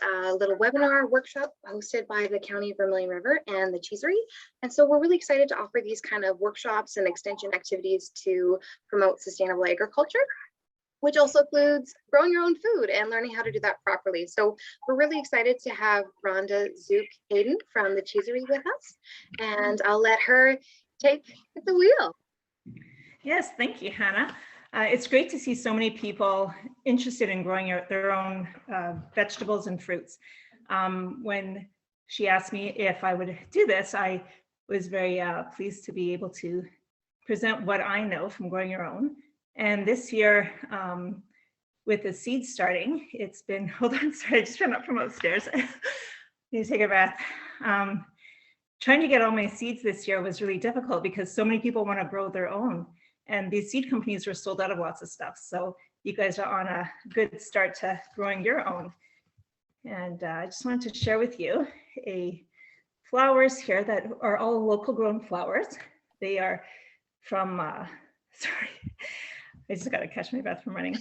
a little webinar workshop hosted by the County of Vermilion River and the Cheesiry. And so we're really excited to offer these kind of workshops and extension activities to promote sustainable agriculture, which also includes growing your own food and learning how to do that properly. So we're really excited to have Rhonda Zook Hayden from the Cheesiry with us, and I'll let her take the wheel. Yes, thank you, Hannah. It's great to see so many people interested in growing their own vegetables and fruits. When she asked me if I would do this, I was very pleased to be able to present what I know from growing your own. And this year, with the seed starting, it's been, hold on, sorry, I just ran up from upstairs. Need to take a breath. Trying to get all my seeds this year was really difficult because so many people want to grow their own. And these seed companies were sold out of lots of stuff. So you guys are on a good start to growing your own. And I just wanted to share with you flowers here that are all local grown flowers. They are from, sorry, I just got to catch my breath from running.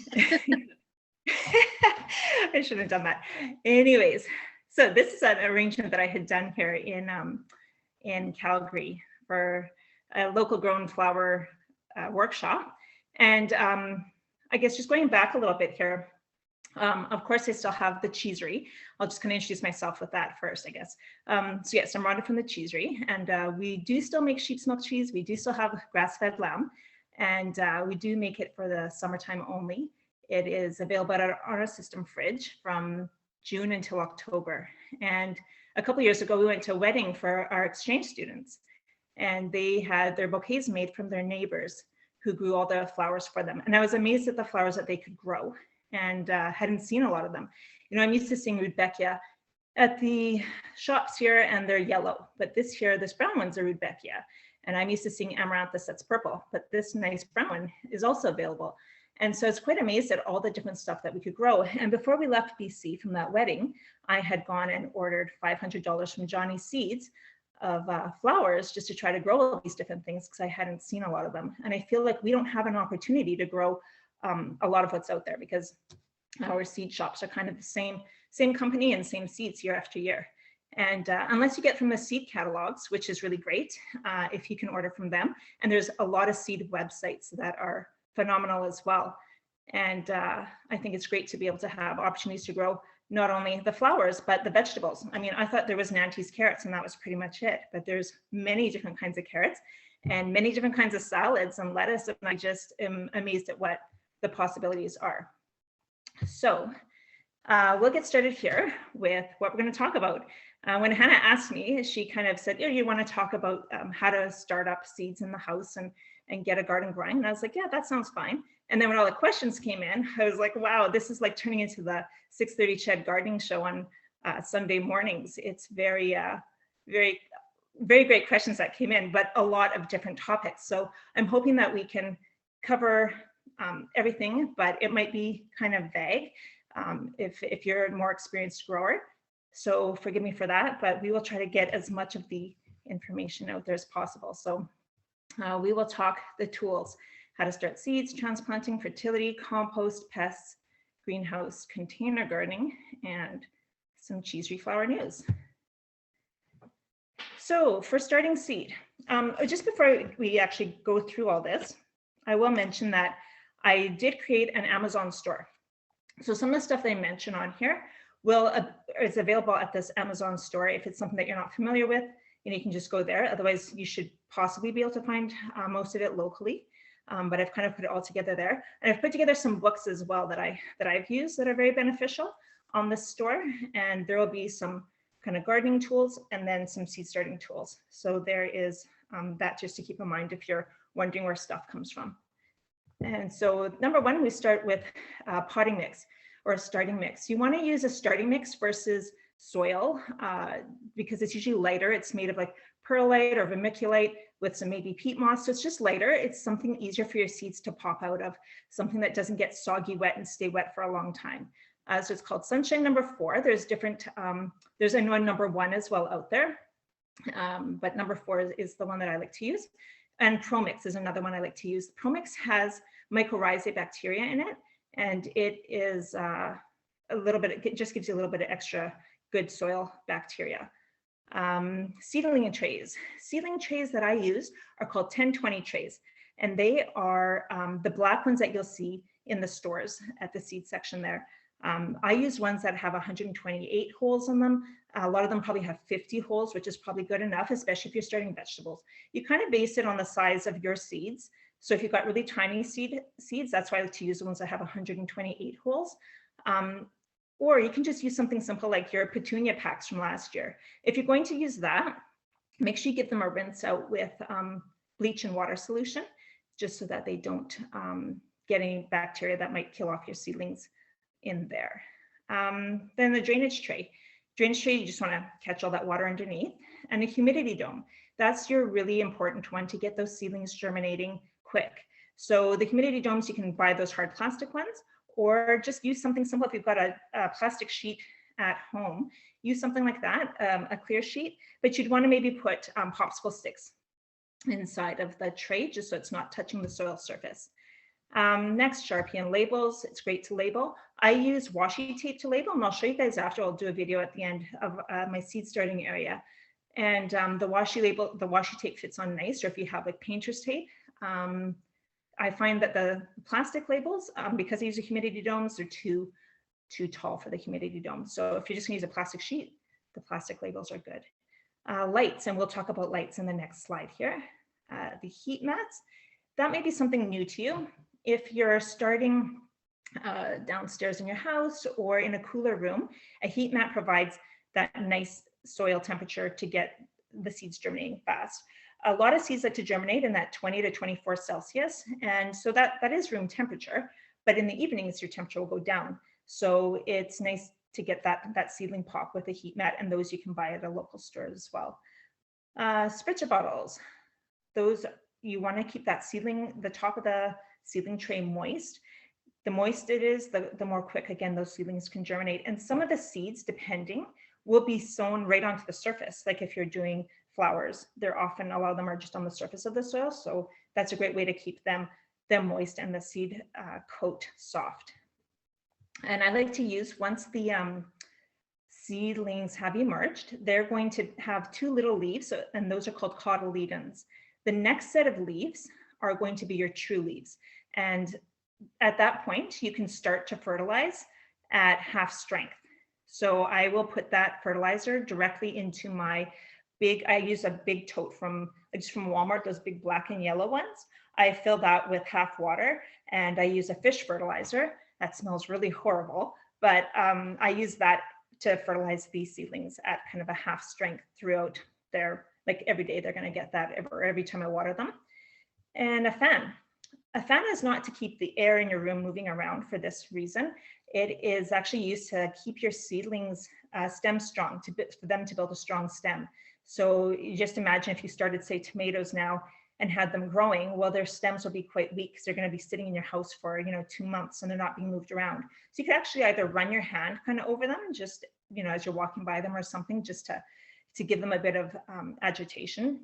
I shouldn't have done that. Anyways, so this is an arrangement that I had done here in Calgary for a local grown flower workshop. And I guess just going back a little bit here, of course, I still have the Cheesiry. I'll just kind of introduce myself with that first, I guess. So yes, I'm Rhonda from the Cheesiry, and we do still make sheep's milk cheese. We do still have grass-fed lamb, and we do make it for the summertime only. It is available on our system fridge from June until October. And a couple of years ago, we went to a wedding for our exchange students, and they had their bouquets made from their neighbors who grew all the flowers for them. And I was amazed at the flowers that they could grow, and hadn't seen a lot of them. You know, I'm used to seeing Rudbeckia at the shops here, and they're yellow, but this brown one's a Rudbeckia. And I'm used to seeing Amaranthus that's purple, but this nice brown one is also available. And so I was quite amazed at all the different stuff that we could grow. And before we left BC from that wedding, I had gone and ordered $500 from Johnny Seeds of flowers just to try to grow all these different things because I hadn't seen a lot of them. And I feel like we don't have an opportunity to grow a lot of what's out there because our seed shops are kind of the same company and same seeds year after year. And unless you get from the seed catalogs, which is really great, if you can order from them. And there's a lot of seed websites that are phenomenal as well. And I think it's great to be able to have opportunities to grow not only the flowers, but the vegetables. I mean, I thought there was Nantes carrots and that was pretty much it, but there's many different kinds of carrots and many different kinds of salads and lettuce. And I just am amazed at what the possibilities are. So we'll get started here with what we're going to talk about. When Hannah asked me, she kind of said, you want to talk about how to start up seeds in the house and get a garden growing. And I was like, yeah, that sounds fine. And then when all the questions came in, I was like, wow, this is like turning into the 6:30 Shed gardening show on Sunday mornings. It's very great questions that came in, but a lot of different topics. So I'm hoping that we can cover everything, but it might be kind of vague if you're a more experienced grower. So forgive me for that, but we will try to get as much of the information out there as possible. So we will talk the tools, how to start seeds, transplanting, fertility, compost, pests, greenhouse, container gardening, and some Cheesiry flower news. So for starting seed, just before we actually go through all this, I will mention that I did create an Amazon store. So some of the stuff they mention on here is available at this Amazon store. If it's something that you're not familiar with, you can just go there. Otherwise, you should possibly be able to find most of it locally. But I've kind of put it all together there. And I've put together some books as well that I've used that are very beneficial on this store. And there will be some kind of gardening tools and then some seed starting tools. So there is that just to keep in mind if you're wondering where stuff comes from. And so number one, we start with potting mix or a starting mix. You want to use a starting mix versus soil because it's usually lighter. It's made of like perlite or vermiculite with some maybe peat moss. So it's just lighter. It's something easier for your seeds to pop out of, something that doesn't get soggy wet and stay wet for a long time. So it's called Sunshine number 4. There's different, there's a number 1 as well out there. But number 4 is the one that I like to use. And Promix is another one I like to use. Promix has mycorrhizae bacteria in it, and it is a a little bit, it just gives you a little bit of extra good soil bacteria. Seedling trays. Seedling trays that I use are called 1020 trays, and they are the black ones that you'll see in the stores at the seed section there. I use ones that have 128 holes in them. A lot of them probably have 50 holes, which is probably good enough, especially if you're starting vegetables. You kind of base it on the size of your seeds. So if you've got really tiny seeds, that's why I like to use the ones that have 128 holes. Or you can just use something simple like your petunia packs from last year. If you're going to use that, make sure you give them a rinse out with bleach and water solution, just so that they don't get any bacteria that might kill off your seedlings in there. Then the drainage tray. Drainage tray, you just want to catch all that water underneath. And a humidity dome. That's your really important one to get those seedlings germinating quick. So the humidity domes, you can buy those hard plastic ones, or just use something simple. If you've got a plastic sheet at home, use something like that, a clear sheet, but you'd want to maybe put popsicle sticks inside of the tray, just so it's not touching the soil surface. Next, Sharpie and labels. It's great to label. I use washi tape to label, and I'll show you guys after. I'll do a video at the end of my seed starting area. And the washi tape fits on nice, or if you have like painter's tape. I find that the plastic labels, because these are humidity domes, they're too tall for the humidity dome. So if you're just gonna use a plastic sheet, the plastic labels are good. Lights, and we'll talk about lights in the next slide here. The heat mats, that may be something new to you. If you're starting downstairs in your house or in a cooler room, a heat mat provides that nice soil temperature to get the seeds germinating fast. A lot of seeds like to germinate in that 20 to 24 Celsius. And so that is room temperature, but in the evenings, your temperature will go down. So it's nice to get that seedling pop with a heat mat, and those you can buy at a local store as well. Spritzer bottles, those you want to keep that seedling, the top of the seedling tray moist. The moist it is, the more quick, again, those seedlings can germinate. And some of the seeds, depending, will be sown right onto the surface. Like if you're doing flowers, they're often, a lot of them are just on the surface of the soil. So that's a great way to keep them moist and the seed coat soft. And I like to use, once the seedlings have emerged, they're going to have two little leaves, and those are called cotyledons. The next set of leaves are going to be your true leaves. And at that point, you can start to fertilize at half strength. So I will put that fertilizer directly into my I use a big tote from Walmart, those big black and yellow ones. I fill that with half water, and I use a fish fertilizer. That smells really horrible, but I use that to fertilize these seedlings at kind of a half strength throughout their, like every day they're going to get that every time I water them. And a fan. A fan is not to keep the air in your room moving around for this reason. It is actually used to keep your seedlings stem strong, for them to build a strong stem. So you just imagine if you started, say, tomatoes now and had them growing, well, their stems will be quite weak because they're going to be sitting in your house for 2 months and they're not being moved around. So you could actually either run your hand kind of over them, just as you're walking by them or something, just to give them a bit of agitation,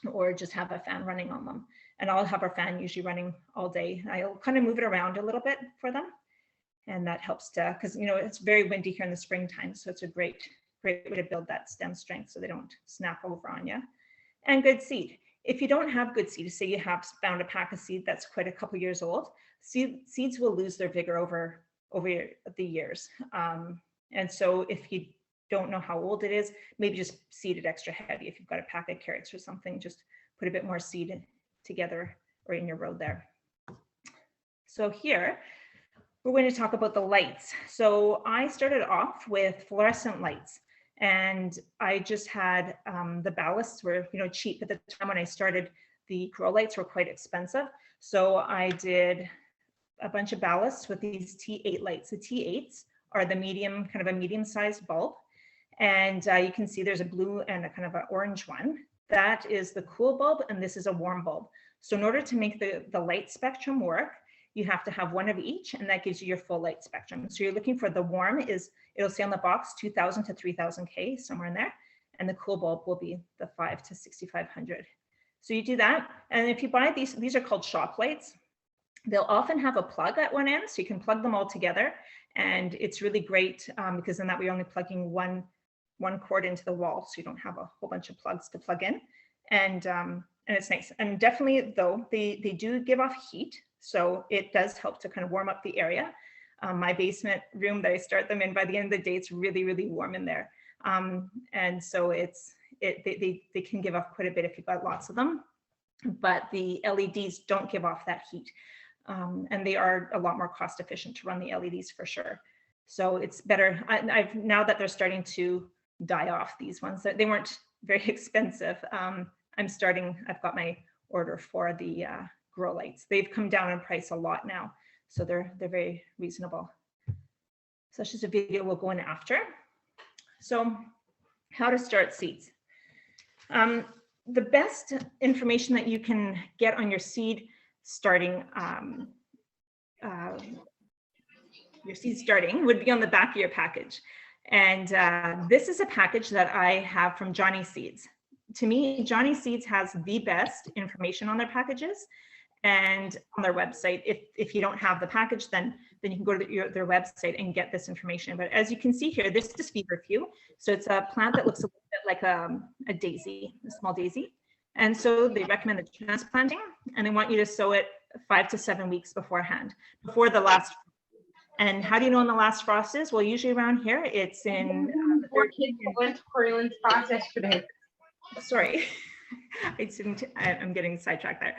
or just have a fan running on them. And I'll have our fan usually running all day. I'll kind of move it around a little bit for them, and that helps to, because it's very windy here in the springtime, so it's a great way to build that stem strength so they don't snap over on you. And good seed. If you don't have good seed, say you have found a pack of seed that's quite a couple years old, seeds will lose their vigor over the years. And so if you don't know how old it is, maybe just seed it extra heavy. If you've got a pack of carrots or something, just put a bit more seed together or in your road there. So here, we're going to talk about the lights. So I started off with fluorescent lights, and I just had the ballasts were cheap at the time when I started. The grow lights were quite expensive, so I did a bunch of ballasts with these T8 lights. The T8s are the medium, kind of a medium-sized bulb, and you can see there's a blue and a kind of an orange one. That is the cool bulb, and this is a warm bulb. So in order to make the light spectrum work, you have to have one of each, and that gives you your full light spectrum. So you're looking for the warm it'll say on the box 2000 to 3000 K, somewhere in there, and the cool bulb will be the 5 to 6500. So you do that, and if you buy these are called shop lights, They'll often have a plug at one end, so you can plug them all together. And it's really great because in that we're only plugging one cord into the wall, so you don't have a whole bunch of plugs to plug in. And it's nice. And definitely though, they do give off heat. So it does help to kind of warm up the area. My basement room that I start them in, by the end of the day, it's really, really warm in there. And so they can give off quite a bit if you've got lots of them. But the LEDs don't give off that heat. And they are a lot more cost efficient to run the LEDs for sure. So it's better. I've now that they're starting to die off, these ones, that they weren't very expensive. I've got my order for the grow lights. They've come down in price a lot now. So they're very reasonable. So that's just a video we'll go in after. So how to start seeds. The best information that you can get on your seed starting, would be on the back of your package. And this is a package that I have from Johnny Seeds. To me, Johnny Seeds has the best information on their packages and on their website. If you don't have the package, then you can go to their website and get this information. But as you can see here, this is feverfew. So it's a plant that looks a little bit like a daisy, a small daisy. And so they recommend the transplanting, and they want you to sow it 5 to 7 weeks beforehand, before the last. And how do you know when the last frost is? Well, usually around here, it's in the third week. Went to Coreyland's frost yesterday. Sorry, I'm getting sidetracked there.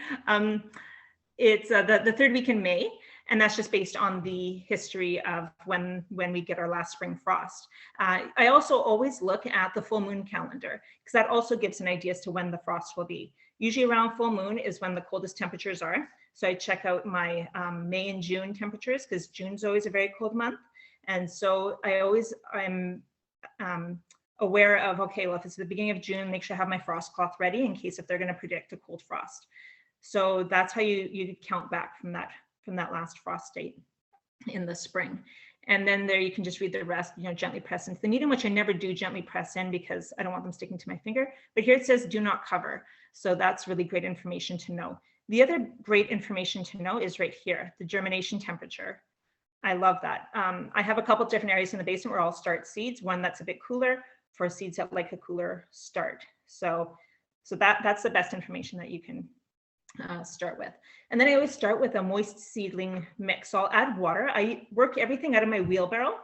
It's the third week in May, and that's just based on the history of when we get our last spring frost. I also always look at the full moon calendar, because that also gives an idea as to when the frost will be. Usually around full moon is when the coldest temperatures are. So I check out my May and June temperatures, because June's always a very cold month. And so I'm aware of, okay, well, if it's the beginning of June, make sure I have my frost cloth ready in case if they're going to predict a cold frost. So that's how you count back from that last frost date in the spring. And then there you can just read the rest, gently press into the medium, which I never do gently press in because I don't want them sticking to my finger. But here it says do not cover. So that's really great information to know. The other great information to know is right here, the germination temperature. I love that. I have a couple different areas in the basement where I'll start seeds, one that's a bit cooler for seeds that like a cooler start. So that's the best information that you can start with. And then I always start with a moist seedling mix. So I'll add water. I work everything out of my wheelbarrow,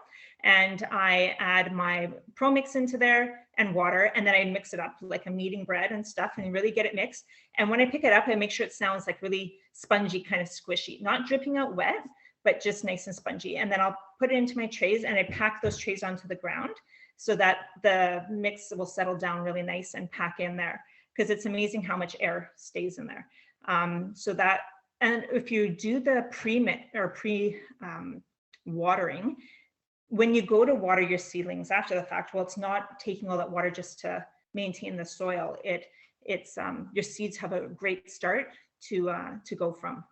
and I add my pro mix into there and water, and then I mix it up like I'm kneading bread and stuff and really get it mixed. And when I pick it up, I make sure it sounds like really spongy, kind of squishy, not dripping out wet, but just nice and spongy. And then I'll put it into my trays, and I pack those trays onto the ground so that the mix will settle down really nice and pack in there, because it's amazing how much air stays in there. And if you do the pre-watering, when you go to water your seedlings after the fact, well, it's not taking all that water just to maintain the soil. Your seeds have a great start to go from.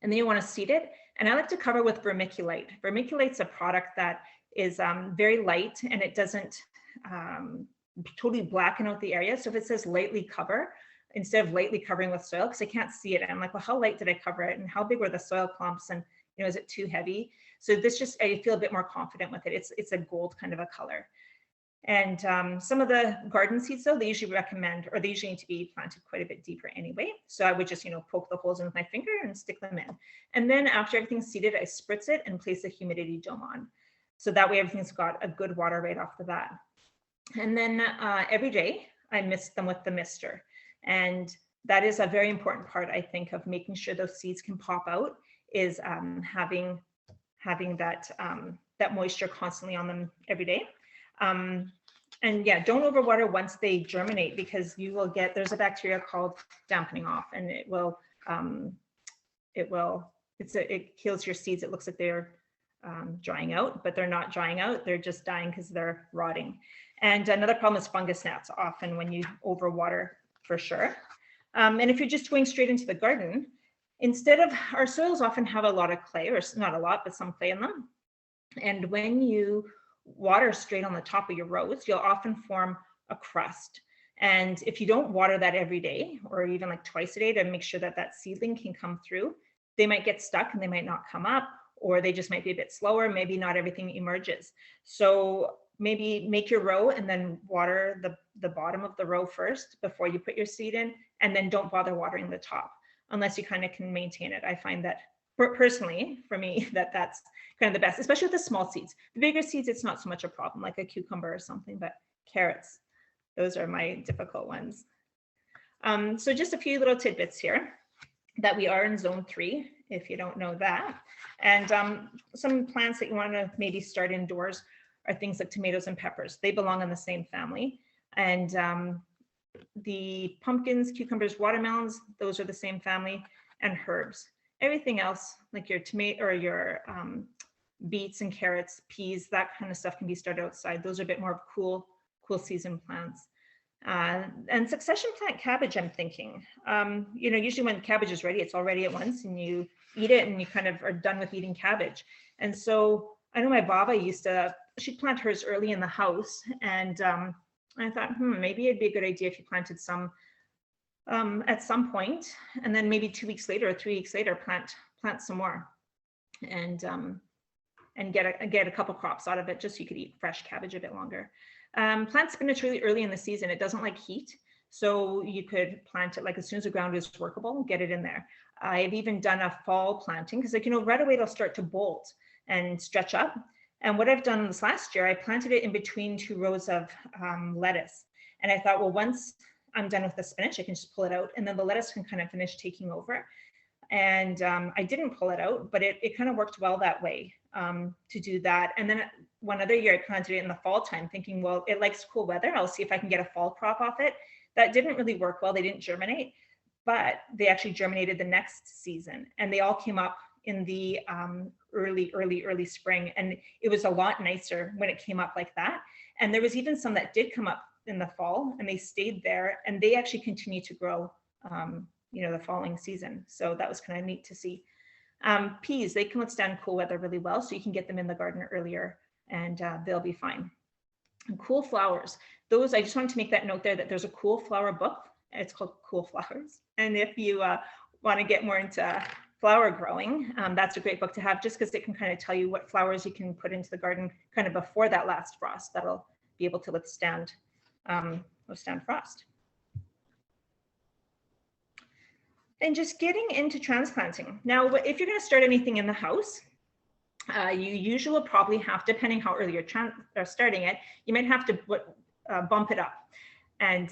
And then you want to seed it. And I like to cover with vermiculite. Vermiculite's a product that is very light, and it doesn't totally blacken out the area. So if it says lightly cover, instead of lightly covering with soil, because I can't see it, I'm like, well, how light did I cover it, and how big were the soil clumps, and is it too heavy? So this just, I feel a bit more confident with it. It's a gold kind of a color. And some of the garden seeds, though, they usually recommend, or they usually need to be planted quite a bit deeper anyway. So I would just, poke the holes in with my finger and stick them in. And then after everything's seeded, I spritz it and place a humidity dome on. So that way everything's got a good water right off the bat. And then every day I mist them with the mister. And that is a very important part, I think, of making sure those seeds can pop out, is having that moisture constantly on them every day. And yeah, don't overwater once they germinate, because you will get, there's a bacteria called dampening off, and it kills your seeds. It looks like they're drying out, but they're not drying out. They're just dying because they're rotting. And another problem is fungus gnats, often when you overwater, for sure. And if you're just going straight into the garden, instead of, our soils often have a lot of clay, or not a lot, but some clay in them. And when you water straight on the top of your rows, you'll often form a crust. And if you don't water that every day, or even like twice a day to make sure that that seedling can come through, they might get stuck and they might not come up, or they just might be a bit slower. Maybe not everything emerges. So maybe make your row and then water the bottom of the row first before you put your seed in, and then don't bother watering the top unless you kind of can maintain it. I find that personally, for me, that's kind of the best, especially with the small seeds. The bigger seeds, it's not so much a problem, like a cucumber or something, but carrots, those are my difficult ones. So just a few little tidbits here that we are in zone 3, if you don't know that. And some plants that you want to maybe start indoors are things like tomatoes and peppers. They belong in the same family. And the pumpkins, cucumbers, watermelons, those are the same family, and herbs. Everything else, like your tomato or your beets and carrots, peas, that kind of stuff can be started outside. Those are a bit more of cool season plants. And succession plant cabbage, I'm thinking, you know, usually when cabbage is ready, it's all ready at once and you eat it and you kind of are done with eating cabbage. And so I know my Baba she'd plant hers early in the house, and I thought, maybe it'd be a good idea if you planted some at some point, and then maybe 2 weeks later or 3 weeks later, plant some more, and get a couple crops out of it, just so you could eat fresh cabbage a bit longer. Plant spinach really early in the season. It doesn't like heat, so you could plant it like as soon as the ground is workable, get it in there. I've even done a fall planting because, like, you know, right away it'll start to bolt and stretch up. And what I've done this last year, I planted it in between 2 rows of lettuce. And I thought, well, once I'm done with the spinach, I can just pull it out, and then the lettuce can kind of finish taking over. And I didn't pull it out, but it kind of worked well that way to do that. And then one other year I planted it in the fall time, thinking, well, it likes cool weather. I'll see if I can get a fall crop off it. That didn't really work well. They didn't germinate, but they actually germinated the next season, and they all came up in the early spring. And it was a lot nicer when it came up like that. And there was even some that did come up in the fall, and they stayed there, and they actually continue to grow, you know, the following season. So that was kind of neat to see. Peas, they can withstand cool weather really well, so you can get them in the garden earlier, and they'll be fine. And cool flowers, those, I just wanted to make that note there that there's a cool flower book. It's called Cool Flowers. And if you want to get more into flower growing, that's a great book to have, just because it can kind of tell you what flowers you can put into the garden kind of before that last frost that'll be able to withstand frost. And just getting into transplanting. Now, if you're going to start anything in the house, you usually will probably have, depending how early you're starting it, you might have to bump it up. And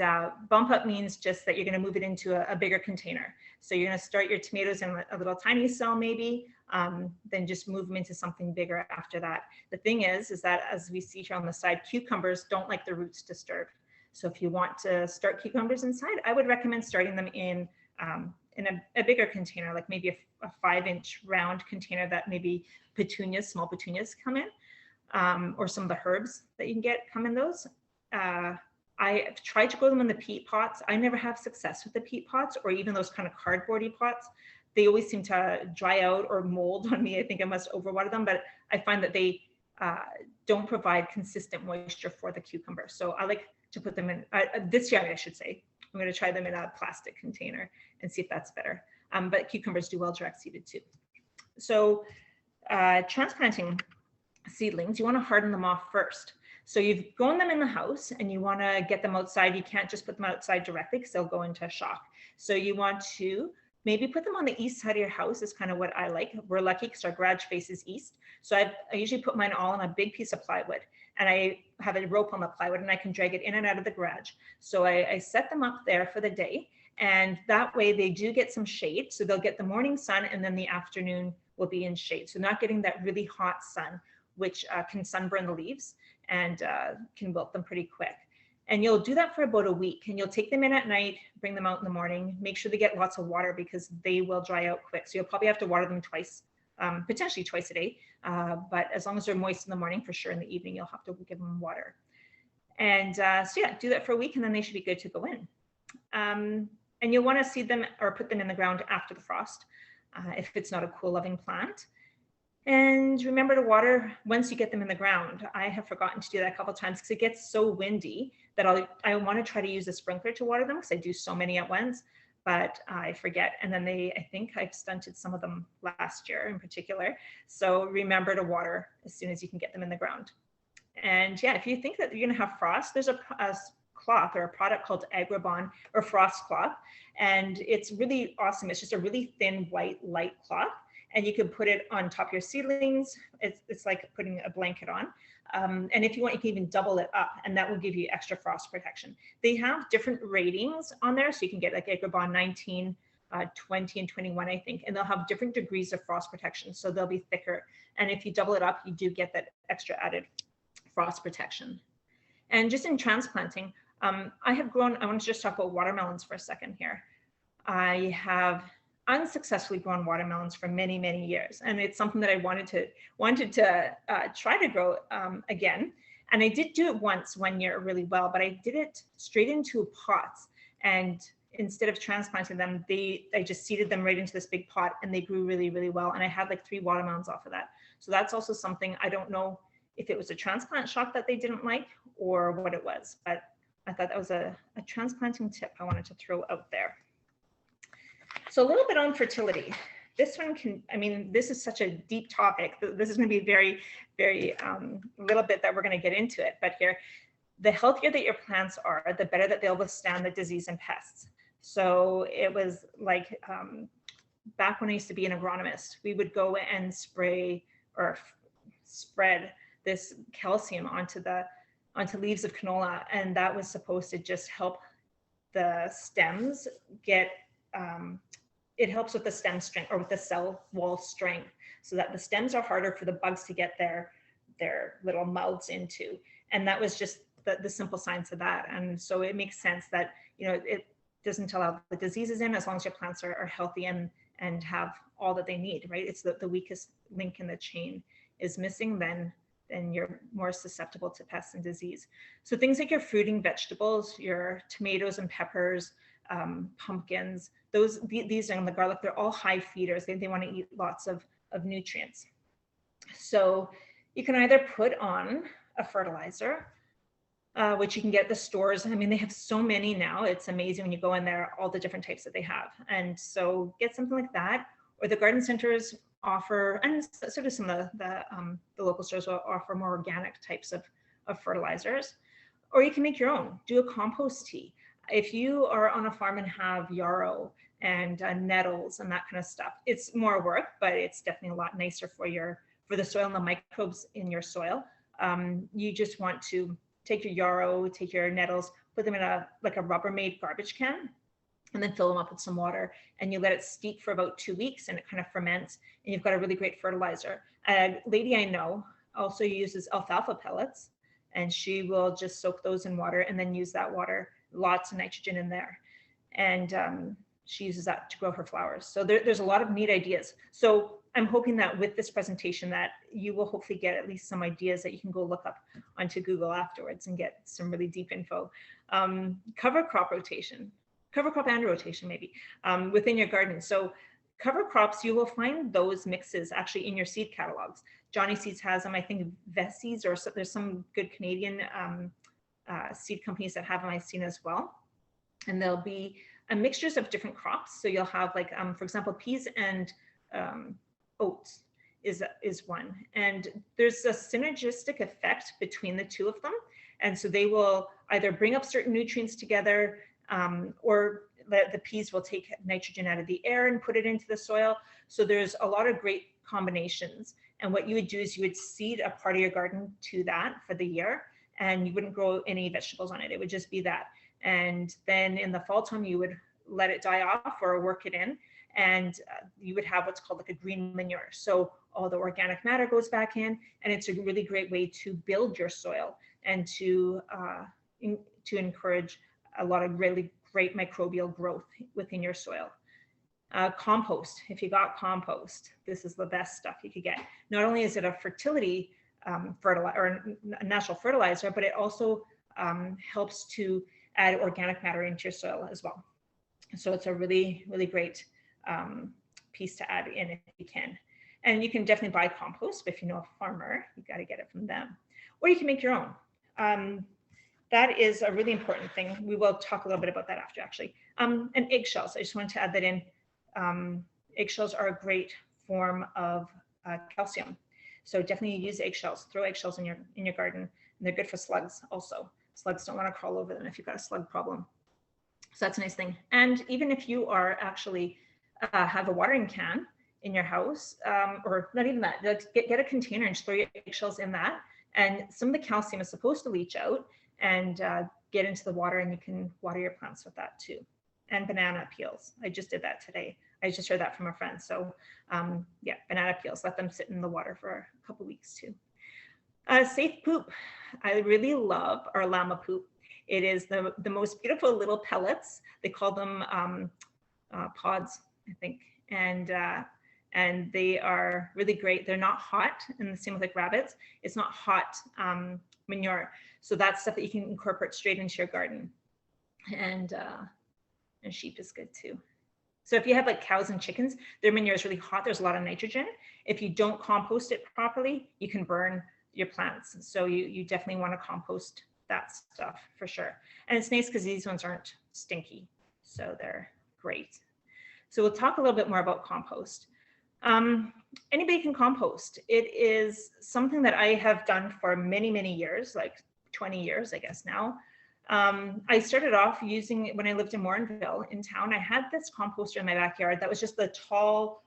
bump up means just that you're going to move it into a bigger container. So you're going to start your tomatoes in a little tiny cell maybe, then just move them into something bigger after that. The thing is that, as we see here on the side, cucumbers don't like the roots disturbed. So if you want to start cucumbers inside, I would recommend starting them in a bigger container, like maybe a 5-inch round container that maybe petunias, small petunias come in, or some of the herbs that you can get come in those. I tried to grow them in the peat pots. I never have success with the peat pots, or even those kind of cardboardy pots. They always seem to dry out or mold on me. I think I must overwater them, but I find that they don't provide consistent moisture for the cucumber. So I like to put them in, this year I should say, I'm going to try them in a plastic container and see if that's better. But cucumbers do well direct seeded too. So transplanting seedlings, you want to harden them off first. So you've grown them in the house and you want to get them outside. You can't just put them outside directly because they'll go into shock. So you want to maybe put them on the east side of your house is kind of what I like. We're lucky because our garage faces east. So I usually put mine all on a big piece of plywood, and I have a rope on the plywood and I can drag it in and out of the garage. So I set them up there for the day, and that way they do get some shade. So they'll get the morning sun, and then the afternoon will be in shade. So not getting that really hot sun, which can sunburn the leaves and can wilt them pretty quick. And you'll do that for about a week, and you'll take them in at night, bring them out in the morning, make sure they get lots of water because they will dry out quick. So you'll probably have to water them twice, potentially twice a day. But as long as they're moist in the morning, for sure in the evening, you'll have to give them water. And so yeah, do that for a week, and then they should be good to go in. And you'll want to seed them or put them in the ground after the frost if it's not a cool loving plant. And remember to water once you get them in the ground. I have forgotten to do that a couple of times because it gets so windy that I want to try to use a sprinkler to water them because I do so many at once. but I forget. And then I think I've stunted some of them last year in particular. So remember to water as soon as you can get them in the ground. And yeah, if you think that you're gonna have frost, there's a cloth or a product called Agribon or frost cloth. And it's really awesome. It's just a really thin, white, light cloth. And you can put it on top of your seedlings. It's like putting a blanket on. And if you want, you can even double it up, and that will give you extra frost protection. They have different ratings on there. So you can get like Agribon 19, 20, and 21, I think. And they'll have different degrees of frost protection. So they'll be thicker. And if you double it up, you do get that extra added frost protection. And just in transplanting, I have grown, I want to just talk about watermelons for a second here. I have unsuccessfully grown watermelons for many, many years. And it's something that I wanted to try to grow again. And I did do it once one year really well, but I did it straight into pots. And instead of transplanting them, I just seeded them right into this big pot, and they grew really, really well. And I had like 3 watermelons off of that. So that's also something, I don't know if it was a transplant shock that they didn't like or what it was, but I thought that was a transplanting tip I wanted to throw out there. So a little bit on fertility. This one can, I mean, this is such a deep topic. This is going to be very, very little bit that we're going to get into it. But here, the healthier that your plants are, the better that they'll withstand the disease and pests. So it was like back when I used to be an agronomist, we would go and spray or spread this calcium onto leaves of canola, and that was supposed to just help the stems get it helps with the stem strength or with the cell wall strength, so that the stems are harder for the bugs to get their little mouths into. And that was just the simple science of that. And so it makes sense that, you know, it doesn't allow the diseases in, as long as your plants are healthy and have all that they need, right? It's the weakest link in the chain is missing, then you're more susceptible to pests and disease. So things like your fruiting vegetables, your tomatoes and peppers, pumpkins, these and the garlic, they're all high feeders. They want to eat lots of nutrients. So you can either put on a fertilizer, which you can get at the stores. I mean, they have so many now. It's amazing when you go in there, all the different types that they have. And so get something like that, or the garden centers offer, and sort of some of the local stores will offer more organic types of fertilizers, or you can make your own. Do a compost tea. If you are on a farm and have yarrow and nettles and that kind of stuff, it's more work, but it's definitely a lot nicer for the soil and the microbes in your soil. You just want to take your yarrow, take your nettles, put them in a Rubbermaid garbage can, and then fill them up with some water, and you let it steep for about 2 weeks, and it kind of ferments, and you've got a really great fertilizer. A lady I know also uses alfalfa pellets, and she will just soak those in water and then use that water, lots of nitrogen in there. And she uses that to grow her flowers. So there's a lot of neat ideas. So I'm hoping that with this presentation that you will hopefully get at least some ideas that you can go look up onto Google afterwards and get some really deep info. Cover crop and rotation maybe within your garden. So cover crops, you will find those mixes actually in your seed catalogs. Johnny Seeds has them. I think Vessies, or there's some good Canadian seed companies that have them I've seen as well. And there'll be mixtures of different crops. So you'll have like, for example, peas and oats is one. And there's a synergistic effect between the two of them. And so they will either bring up certain nutrients together, or the peas will take nitrogen out of the air and put it into the soil. So there's a lot of great combinations. And what you would do is you would seed a part of your garden to that for the year, and you wouldn't grow any vegetables on it. It would just be that. And then in the fall time, you would let it die off or work it in, and you would have what's called like a green manure. So all the organic matter goes back in, and it's a really great way to build your soil and to encourage a lot of really great microbial growth within your soil. Compost, if you got compost, this is the best stuff you could get. Not only is it a fertility fertilizer or a natural fertilizer, but it also helps to add organic matter into your soil as well. So it's a really, really great piece to add in if you can. And you can definitely buy compost, but if you know a farmer, you got to get it from them. Or you can make your own. that is a really important thing. We will talk a little bit about that after, actually. And eggshells, I just wanted to add that in. Eggshells are a great form of calcium. So definitely use eggshells, throw eggshells in your garden. And they're good for slugs also. Slugs don't want to crawl over them if you've got a slug problem. So that's a nice thing. And even if you are actually have a watering can in your house, or not even that, get a container and just throw your eggshells in that. And some of the calcium is supposed to leach out and get into the water, and you can water your plants with that too. And banana peels. I just did that today. I just heard that from a friend. So yeah, banana peels, let them sit in the water for a couple weeks too. Safe poop. I really love our llama poop. It is the most beautiful little pellets. They call them pods, I think. And they are really great. They're not hot, and the same with like rabbits. It's not hot manure. So that's stuff that you can incorporate straight into your garden. And sheep is good too. So if you have like cows and chickens, their manure is really hot. There's a lot of nitrogen. If you don't compost it properly, you can burn your plants. So you definitely want to compost that stuff for sure. And it's nice because these ones aren't stinky. So they're great. So we'll talk a little bit more about compost. Anybody can compost. It is something that I have done for many, many years, like 20 years, I guess now. I started off using it when I lived in Morinville in town. I had this composter in my backyard that was just the tall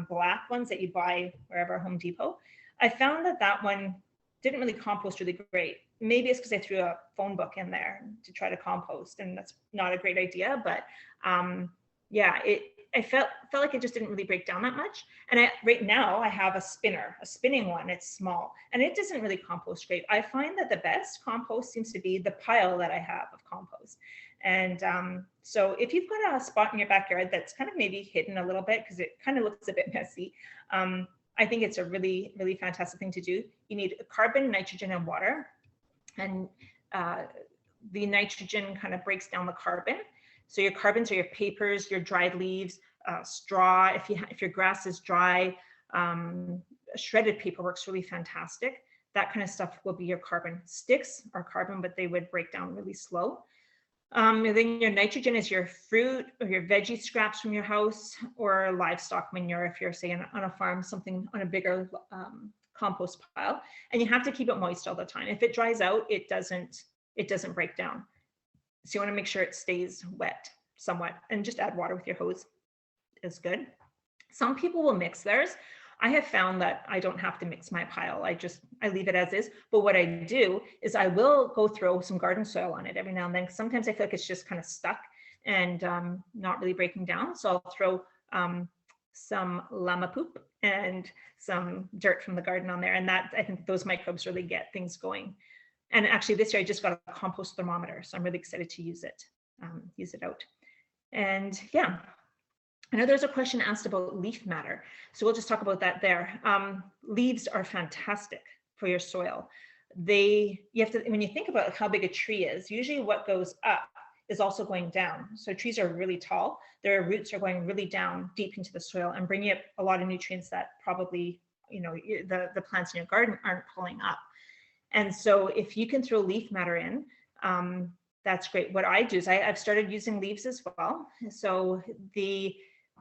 black ones that you buy wherever, Home Depot. I found that one didn't really compost really great. Maybe it's because I threw a phone book in there to try to compost, and that's not a great idea. But yeah, I felt like it just didn't really break down that much. And right now I have a spinning one. It's small, and it doesn't really compost great. I find that the best compost seems to be the pile that I have of compost. And so if you've got a spot in your backyard that's kind of maybe hidden a little bit because it kind of looks a bit messy, I think it's a really, really fantastic thing to do. You need carbon, nitrogen, and water. And the nitrogen kind of breaks down the carbon. So your carbons are your papers, your dried leaves, straw. If your grass is dry, shredded paper works really fantastic. That kind of stuff will be your carbon. Sticks are carbon, but they would break down really slow. And then your nitrogen is your fruit or your veggie scraps from your house, or livestock manure if you're, say, on a farm, something on a bigger compost pile. And you have to keep it moist all the time. If it dries out, it doesn't break down. So you want to make sure it stays wet somewhat, and just add water with your hose is good. Some people will mix theirs. I have found that I don't have to mix my pile. I leave it as is. But what I do is I will go throw some garden soil on it every now and then. Sometimes I feel like it's just kind of stuck and not really breaking down. So I'll throw some llama poop and some dirt from the garden on there. And that, I think those microbes really get things going. And actually this year I just got a compost thermometer. So I'm really excited to use it out. And yeah. I know there's a question asked about leaf matter, so we'll just talk about that there. Leaves are fantastic for your soil. You have to, when you think about how big a tree is, usually what goes up is also going down. So trees are really tall. Their roots are going really down deep into the soil and bringing up a lot of nutrients that probably, the plants in your garden aren't pulling up. And so if you can throw leaf matter in, that's great. What I do is I've started using leaves as well. So the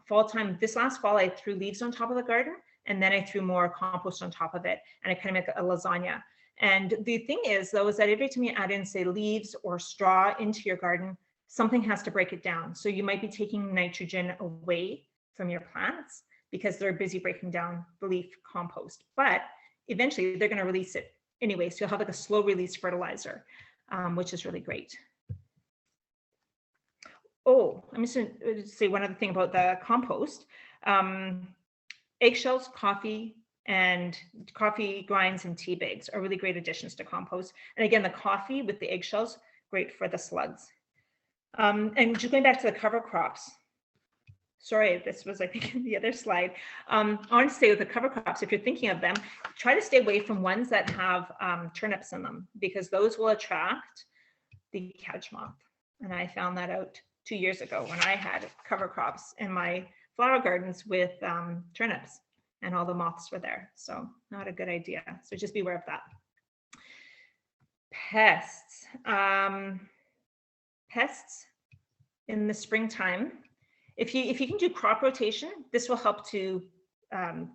fall time, this last fall, I threw leaves on top of the garden, and then I threw more compost on top of it, and I kind of make a lasagna. And the thing is, though, is that every time you add in, say, leaves or straw into your garden, something has to break it down. So you might be taking nitrogen away from your plants because they're busy breaking down the leaf compost. But eventually, they're going to release it anyway. So you'll have like a slow release fertilizer, which is really great. Oh, I'm just going to say one other thing about the compost. Eggshells, coffee grinds, and tea bags are really great additions to compost. And again, the coffee with the eggshells, great for the slugs. And just going back to the cover crops. Sorry, this was, I think, the other slide. I want to say with the cover crops, if you're thinking of them, try to stay away from ones that have turnips in them, because those will attract the catch moth. And I found that out 2 years ago when I had cover crops in my flower gardens with turnips, and all the moths were there. So not a good idea. So just be aware of that. Pests. Pests in the springtime. If you can do crop rotation, this will help to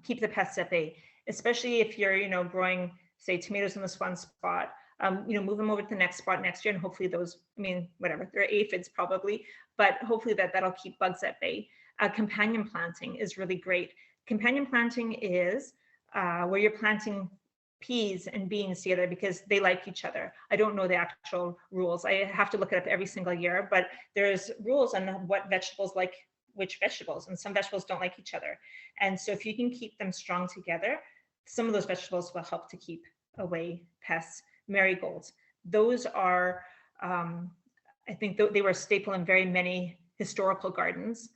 keep the pests at bay, especially if you're, growing, say, tomatoes in this one spot. Move them over to the next spot next year, and hopefully those, whatever, they're aphids probably, but hopefully that'll keep bugs at bay. Companion planting is really great. Companion planting is where you're planting peas and beans together because they like each other. I don't know the actual rules. I have to look it up every single year, but there's rules on what vegetables like which vegetables, and some vegetables don't like each other. And so if you can keep them strong together, some of those vegetables will help to keep away pests. Marigolds, those are, I think they were a staple in very many historical gardens.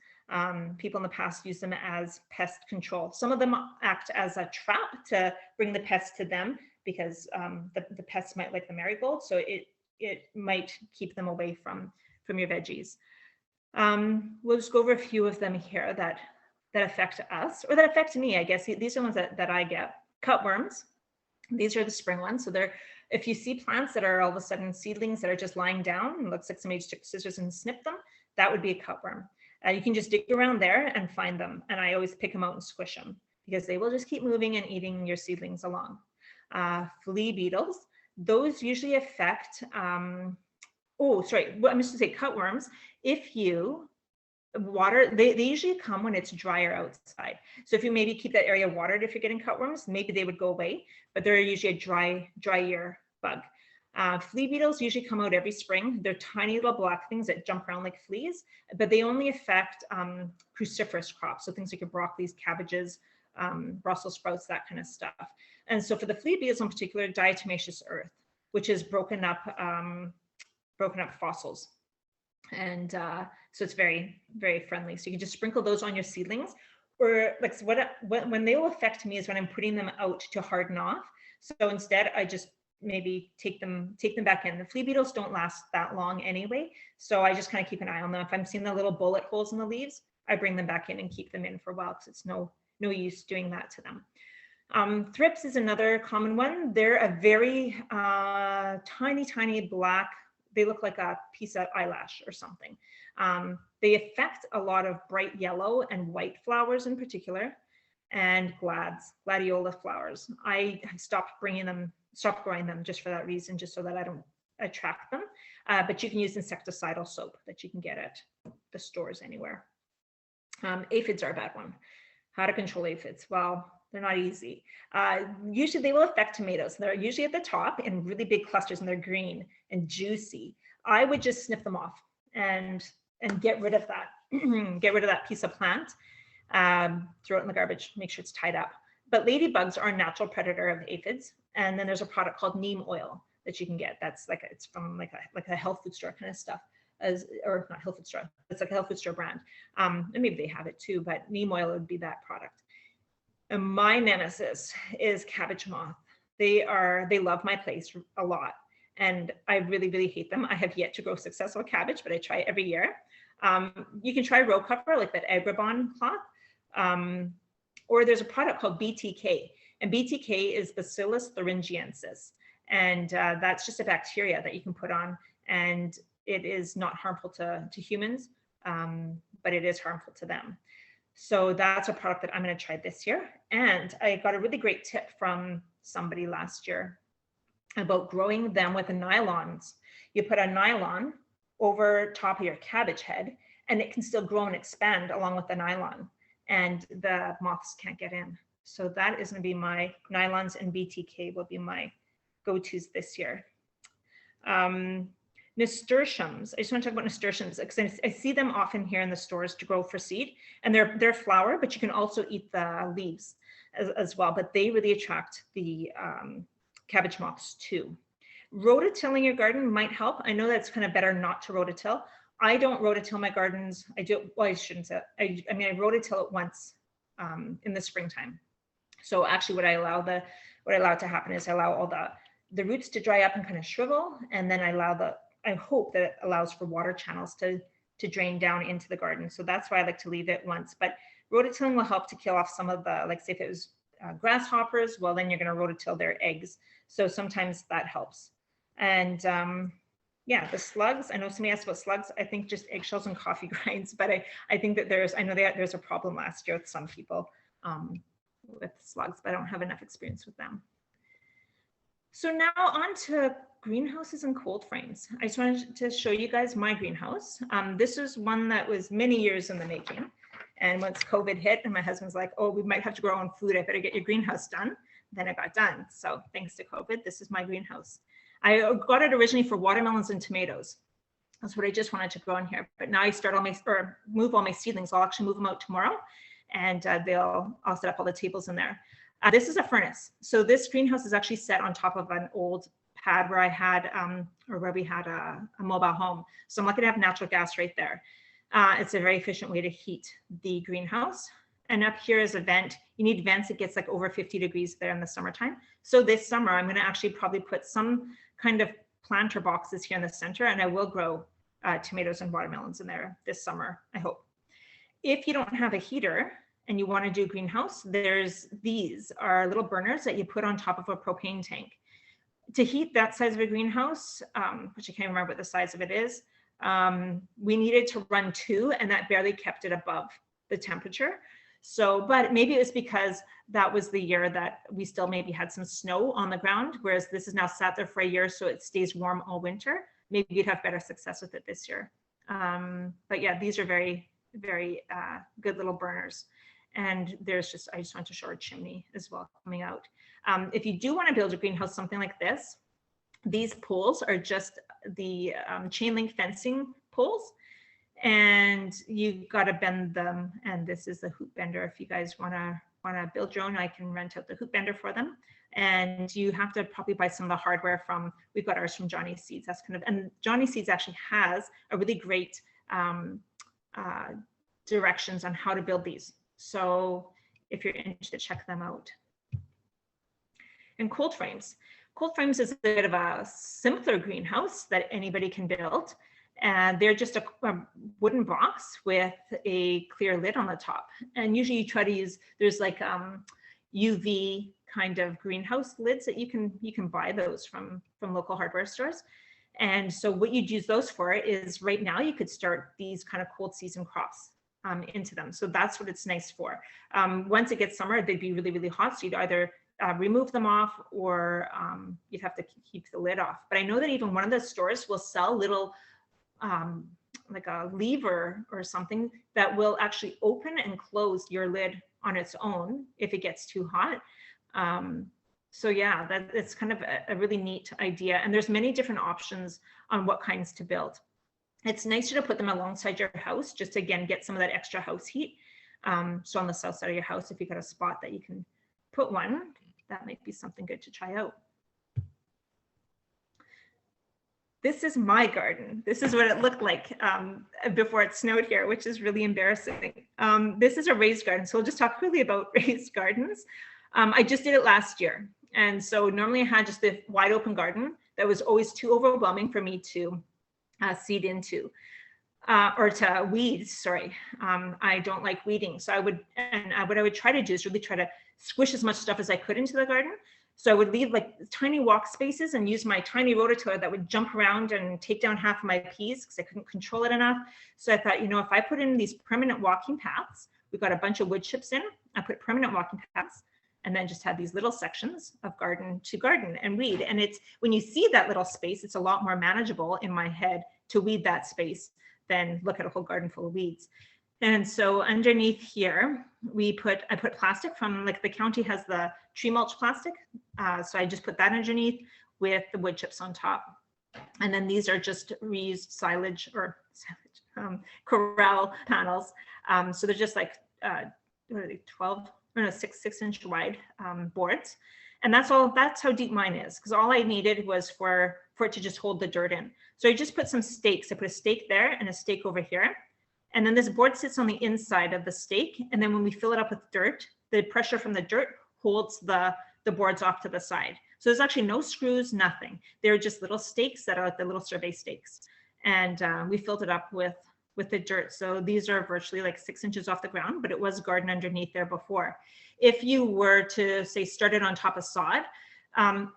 People in the past use them as pest control. Some of them act as a trap to bring the pests to them because the pests might like the marigold, so it might keep them away from your veggies. We'll just go over a few of them here that affect us, or that affect me, I guess. These are the ones that I get. Cutworms, these are the spring ones. So if you see plants that are all of a sudden seedlings that are just lying down, and looks like somebody took scissors and snipped them, that would be a cutworm. You can just dig around there and find them. And I always pick them out and squish them because they will just keep moving and eating your seedlings along. Flea beetles, those usually affect, I'm just going to say cutworms. If you water, they usually come when it's drier outside. So if you maybe keep that area watered, if you're getting cutworms, maybe they would go away, but they're usually a dry year bug. Flea beetles usually come out every spring. They're tiny little black things that jump around like fleas, but they only affect cruciferous crops. So things like your broccolis, cabbages, Brussels sprouts, that kind of stuff. And so for the flea beetles in particular, diatomaceous earth, which is broken up fossils. And so it's very, very friendly. So you can just sprinkle those on your seedlings, or like when they will affect me is when I'm putting them out to harden off. So instead I just maybe take them back in. The flea beetles don't last that long anyway. So I just kind of keep an eye on them. If I'm seeing the little bullet holes in the leaves, I bring them back in and keep them in for a while because it's no use doing that to them. Thrips is another common one. They're a very tiny black, they look like a piece of eyelash or something. They affect a lot of bright yellow and white flowers in particular, and gladiola flowers. I have stopped growing them just for that reason, just so that I don't attract them. But you can use insecticidal soap that you can get at the stores anywhere. Aphids are a bad one. How to control aphids? Well, they're not easy. Usually they will affect tomatoes. They're usually at the top in really big clusters, and they're green and juicy. I would just snip them off and get rid of that. Get rid of that piece of plant. Throw it in the garbage. Make sure it's tied up. But ladybugs are a natural predator of aphids. And then there's a product called neem oil that you can get. That's it's from like a health food store kind of stuff, or not health food store. It's like a health food store brand. And maybe they have it too, but neem oil would be that product. And my nemesis is cabbage moth. They love my place a lot, and I really, really hate them. I have yet to grow successful cabbage, but I try every year. You can try row cover, like that Agribon cloth, or there's a product called BTK, and BTK is Bacillus thuringiensis, and that's just a bacteria that you can put on, and it is not harmful to humans, but it is harmful to them. So that's a product that I'm going to try this year. And I got a really great tip from somebody last year about growing them with the nylons. You put a nylon over top of your cabbage head, and it can still grow and expand along with the nylon, and the moths can't get in. So that is going to be my nylons, and BTK will be my go-tos this year. Nasturtiums. I just want to talk about nasturtiums because I see them often here in the stores to grow for seed, and they're flower, but you can also eat the leaves as well. But they really attract the cabbage moths too. Rototilling your garden might help. I know that's kind of better not to rototill. I don't rototill my gardens. I do. Well, I shouldn't say. I rototill it once in the springtime. So actually, what I allow to happen is I allow all the roots to dry up and kind of shrivel, and then I hope that it allows for water channels to drain down into the garden. So that's why I like to leave it once. But rototilling will help to kill off some of the, like say if it was grasshoppers, well then you're going to rototill their eggs. So sometimes that helps. And yeah, the slugs, I know somebody asked about slugs. I think just eggshells and coffee grinds, but I think that I know that there's a problem last year with some people with slugs, but I don't have enough experience with them. So now on to greenhouses and cold frames. I just wanted to show you guys my greenhouse. This is one that was many years in the making. And once COVID hit and my husband's like, oh, we might have to grow our own food, I better get your greenhouse done. Then it got done. So thanks to COVID, this is my greenhouse. I got it originally for watermelons and tomatoes. That's what I just wanted to grow in here. But now I start move all my seedlings. I'll actually move them out tomorrow, and I'll set up all the tables in there. This is a furnace. So this greenhouse is actually set on top of an old pad where I had, where we had a mobile home. So I'm lucky to have natural gas right there. It's a very efficient way to heat the greenhouse. And up here is a vent. You need vents. It gets like over 50 degrees there in the summertime. So this summer, I'm going to actually probably put some kind of planter boxes here in the center, and I will grow tomatoes and watermelons in there this summer, I hope. If you don't have a heater and you want to do greenhouse, these are little burners that you put on top of a propane tank. To heat that size of a greenhouse, which I can't remember what the size of it is, we needed to run 2, and that barely kept it above the temperature. So, but maybe it was because that was the year that we still maybe had some snow on the ground, whereas this is now sat there for a year, so it stays warm all winter. Maybe you'd have better success with it this year. But yeah, these are very, very good little burners. And I just want to show our chimney as well coming out. If you do want to build a greenhouse, something like this, these poles are just the chain link fencing poles. And you got to bend them, and this is the hoop bender. If you guys want to build your own, I can rent out the hoop bender for them. And you have to probably buy some of the hardware we've got ours from Johnny Seeds. And Johnny Seeds actually has a really great directions on how to build these. So if you're interested, check them out. And cold frames. Cold frames is a bit of a simpler greenhouse that anybody can build. And they're just a wooden box with a clear lid on the top. And usually you try to use, there's like UV kind of greenhouse lids that you can buy those from local hardware stores. And so what you'd use those for is, right now you could start these kind of cold season crops into them. So that's what it's nice for. Once it gets summer, they'd be really, really hot. So you'd either remove them off, or you'd have to keep the lid off. But I know that even one of the stores will sell little like a lever or something that will actually open and close your lid on its own if it gets too hot. So yeah, it's kind of a really neat idea. And there's many different options on what kinds to build. It's nicer to put them alongside your house, just to, again, get some of that extra house heat. So on the south side of your house, if you got a spot that you can put one, that might be something good to try out. This is my garden. This is what it looked like before it snowed here, which is really embarrassing. This is a raised garden. So we'll just talk quickly about raised gardens. I just did it last year. And so normally I had just the wide open garden that was always too overwhelming for me to seed into, or to weed, sorry. I don't like weeding. So what I would try to do is really try to squish as much stuff as I could into the garden. So I would leave like tiny walk spaces and use my tiny rototiller that would jump around and take down half of my peas because I couldn't control it enough. So I thought, if I put in these permanent walking paths, we've got a bunch of wood chips in, I put permanent walking paths, and then just had these little sections of garden to garden and weed. And it's, when you see that little space, it's a lot more manageable in my head to weed that space than look at a whole garden full of weeds. And so underneath here, I put plastic from, like, the county has the tree mulch plastic. So I just put that underneath with the wood chips on top. And then these are just reused silage corral panels. So they're just like, what are they, 6-inch wide boards. And that's how deep mine is, because all I needed was for it to just hold the dirt in. So I just put some stakes. I put a stake there and a stake over here. And then this board sits on the inside of the stake. And then when we fill it up with dirt, the pressure from the dirt holds the boards off to the side. So there's actually no screws, nothing. They're just little stakes that are like the little survey stakes. And we filled it up with the dirt. So these are virtually like 6 inches off the ground, but it was garden underneath there before. If you were to, say, start it on top of sod,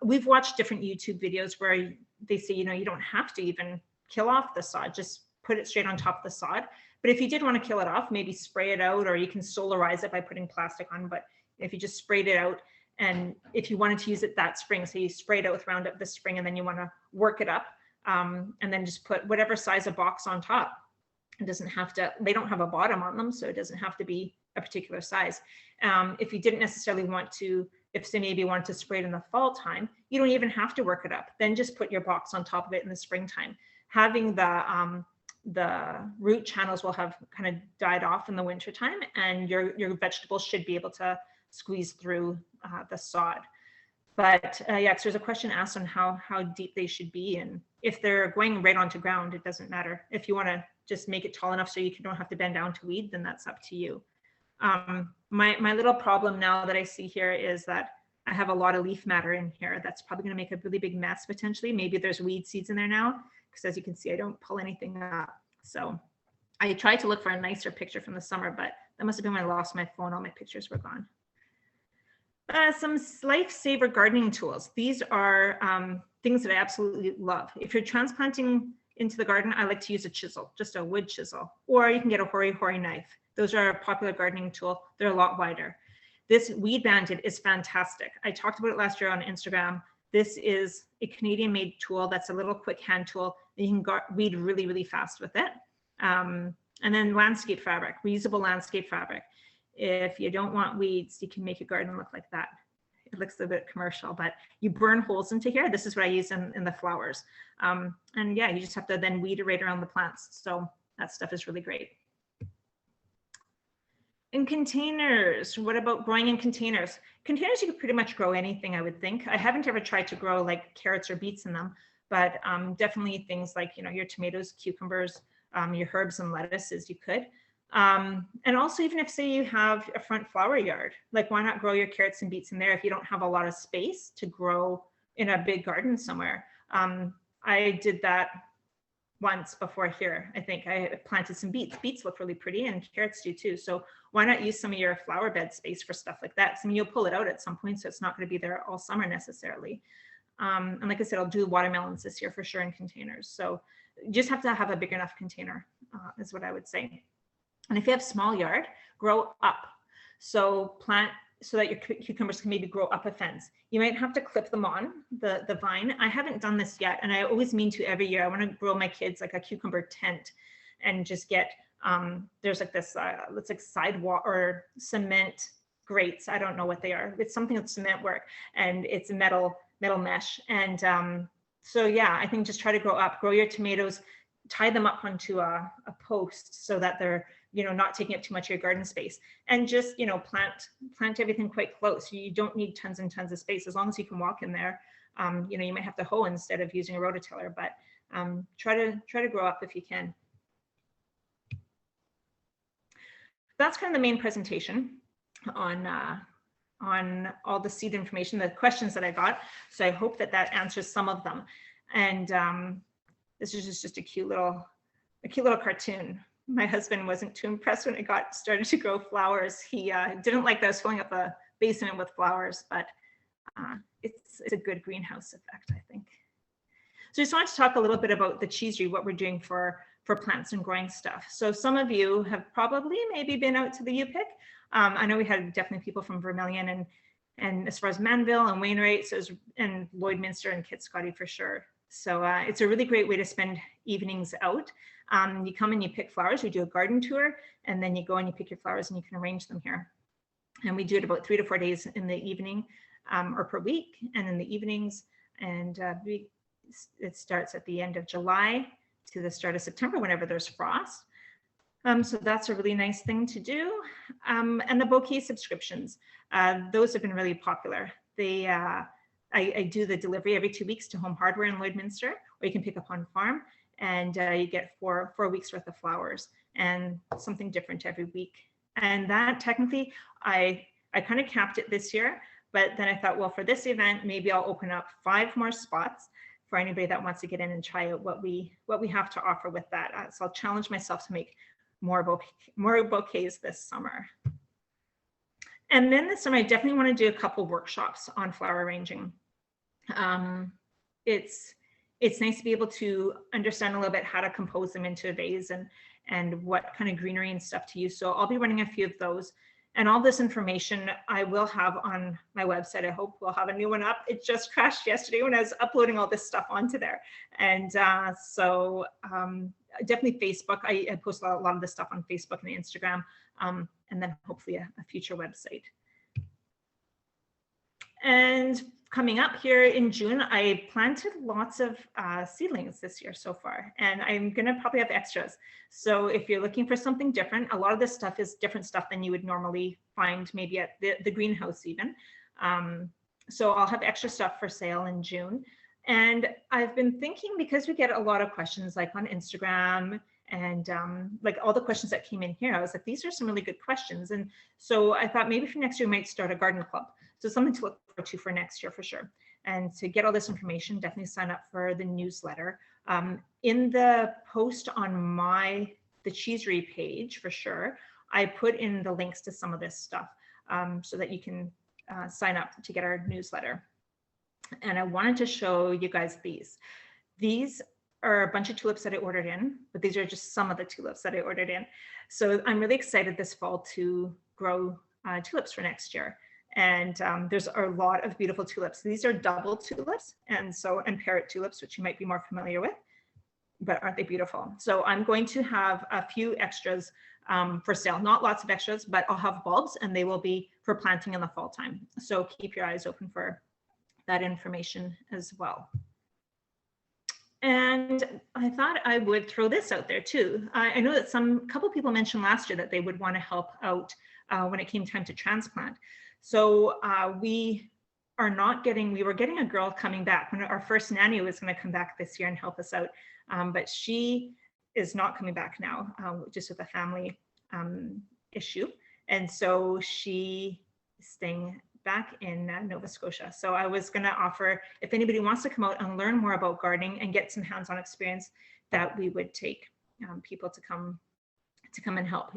we've watched different YouTube videos where they say, you know, you don't have to even kill off the sod, just put it straight on top of the sod. But if you did want to kill it off, maybe spray it out, or you can solarize it by putting plastic on. But if you just sprayed it out, and if you wanted to use it that spring, so you sprayed out with Roundup this spring, and then you want to work it up, and then just put whatever size of box on top. It doesn't have to, they don't have a bottom on them, so it doesn't have to be a particular size. If you didn't necessarily want to, if say maybe you wanted to spray it in the fall time, you don't even have to work it up. Then just put your box on top of it in the springtime. Having the root channels will have kind of died off in the winter time, and your vegetables should be able to squeeze through the sod. But yeah, because there's a question asked on how deep they should be, and if they're going right onto ground, it doesn't matter. If you want to just make it tall enough so you don't have to bend down to weed, then that's up to you. My little problem now that I see here is that I have a lot of leaf matter in here. That's probably going to make a really big mess potentially. Maybe there's weed seeds in there now, because as you can see, I don't pull anything up. So I tried to look for a nicer picture from the summer, but that must have been when I lost my phone. All my pictures were gone. Some lifesaver gardening tools. These are things that I absolutely love. If you're transplanting into the garden, I like to use a chisel, just a wood chisel, or you can get a hori knife. Those are a popular gardening tool. They're a lot wider. This Weed Bandit is fantastic. I talked about it last year on Instagram. This is a Canadian made tool that's a little quick hand tool, and you can weed really, really fast with it. And then landscape fabric, reusable landscape fabric. If you don't want weeds, you can make your garden look like that. It looks a bit commercial, but you burn holes into here. This is what I use in the flowers. And yeah, you just have to then weed it right around the plants. So that stuff is really great. In containers, what about growing in containers? Containers, you could pretty much grow anything, I would think. I haven't ever tried to grow like carrots or beets in them, but definitely things like, you know, your tomatoes, cucumbers, your herbs and lettuces, you could. And also, even if say you have a front flower yard, like why not grow your carrots and beets in there if you don't have a lot of space to grow in a big garden somewhere? I did that once before here. I think I planted some beets. Beets look really pretty, and carrots do too. So why not use some of your flower bed space for stuff like that? So, I mean, you'll pull it out at some point, so it's not going to be there all summer necessarily. And like I said, I'll do watermelons this year for sure in containers. So you just have to have a big enough container, is what I would say. And if you have small yard, grow up. So plant so that your cucumbers can maybe grow up a fence. You might have to clip them on the vine. I haven't done this yet, and I always mean to every year. I want to grow my kids like a cucumber tent and just get, there's like this, it's like sidewalk or cement grates. I don't know what they are. It's something with cement work, and it's metal mesh. And so yeah, I think just try to grow up, grow your tomatoes, tie them up onto a post so that they're, you know, not taking up too much of your garden space, and just, you know, plant everything quite close. You don't need tons and tons of space as long as you can walk in there. You know, you might have to hoe instead of using a rototiller, but try to grow up if you can. That's kind of the main presentation on all the seed information, the questions that I got. So I hope that answers some of them. And this is just a cute little cartoon. My husband wasn't too impressed when I started to grow flowers. He didn't like that I was filling up a basement with flowers, but it's a good greenhouse effect, I think. So I just wanted to talk a little bit about the Cheesiry, what we're doing for plants and growing stuff. So some of you have probably maybe been out to the U-Pick. I know we had definitely people from Vermilion and as far as Manville and Wainwright, and Lloydminster and Kitscotty for sure. So it's a really great way to spend evenings out. You come and you pick flowers, we do a garden tour, and then you go and you pick your flowers and you can arrange them here. And we do it about 3 to 4 days in the evening or per week, and in the evenings. And it starts at the end of July to the start of September, whenever there's frost. So that's a really nice thing to do. And the bouquet subscriptions, those have been really popular. I do the delivery every 2 weeks to Home Hardware in Lloydminster, or you can pick up on farm, and you get four weeks worth of flowers and something different every week. And that technically, I kind of capped it this year, but then I thought, well, for this event, maybe I'll open up 5 more spots for anybody that wants to get in and try out what we have to offer with that. So I'll challenge myself to make more bouquets this summer. And then this summer, I definitely want to do a couple workshops on flower arranging. it's nice to be able to understand a little bit how to compose them into a vase and what kind of greenery and stuff to use. So I'll be running a few of those. And all this information I will have on my website. I hope we'll have a new one up. It just crashed yesterday when I was uploading all this stuff onto there. And definitely Facebook. I post a lot of this stuff on Facebook and Instagram, and then hopefully a future website. And coming up here in June, I planted lots of seedlings this year so far, and I'm gonna probably have extras. So if you're looking for something different, a lot of this stuff is different stuff than you would normally find maybe at the greenhouse even. So I'll have extra stuff for sale in June. And I've been thinking, because we get a lot of questions like on Instagram and like all the questions that came in here, I was like, these are some really good questions. And so I thought maybe for next year, we might start a garden club. So something to look forward to for next year for sure. And to get all this information, definitely sign up for the newsletter. In the post on the Cheesiry page for sure, I put in the links to some of this stuff so that you can sign up to get our newsletter. And I wanted to show you guys these. These are a bunch of tulips that I ordered in, but these are just some of the tulips that I ordered in. So I'm really excited this fall to grow tulips for next year. And there's a lot of beautiful tulips. These are double tulips and parrot tulips, which you might be more familiar with, but aren't they beautiful? So I'm going to have a few extras for sale, not lots of extras, but I'll have bulbs and they will be for planting in the fall time. So keep your eyes open for that information as well. And I thought I would throw this out there too. I know that a couple people mentioned last year that they would want to help out when it came time to transplant. So we were getting a girl coming back when our first nanny was going to come back this year and help us out. But she is not coming back now, just with a family issue. And so she is staying back in Nova Scotia. So I was going to offer, if anybody wants to come out and learn more about gardening and get some hands-on experience, that we would take people to come and help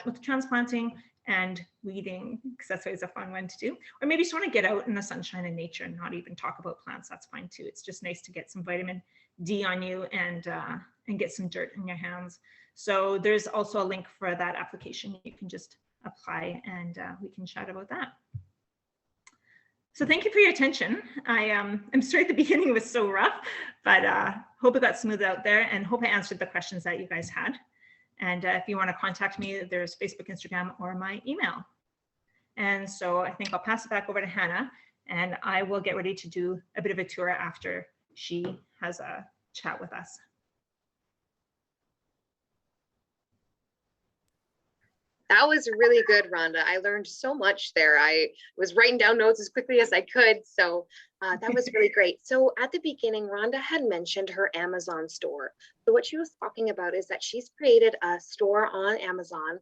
with transplanting and weeding, because that's always a fun one to do. Or maybe you just want to get out in the sunshine and nature and not even talk about plants. That's fine too. It's just nice to get some vitamin D on you and get some dirt in your hands. So there's also a link for that application. You can just apply and we can chat about that. So thank you for your attention. I'm sorry at the beginning it was so rough, but hope it got smooth out there and hope I answered the questions that you guys had. And if you want to contact me, there's Facebook, Instagram, or my email. And so I think I'll pass it back over to Hannah, and I will get ready to do a bit of a tour after she has a chat with us. That was really good, Rhonda. I learned so much there. I was writing down notes as quickly as I could. So that was really great. So at the beginning, Rhonda had mentioned her Amazon store. So what she was talking about is that she's created a store on Amazon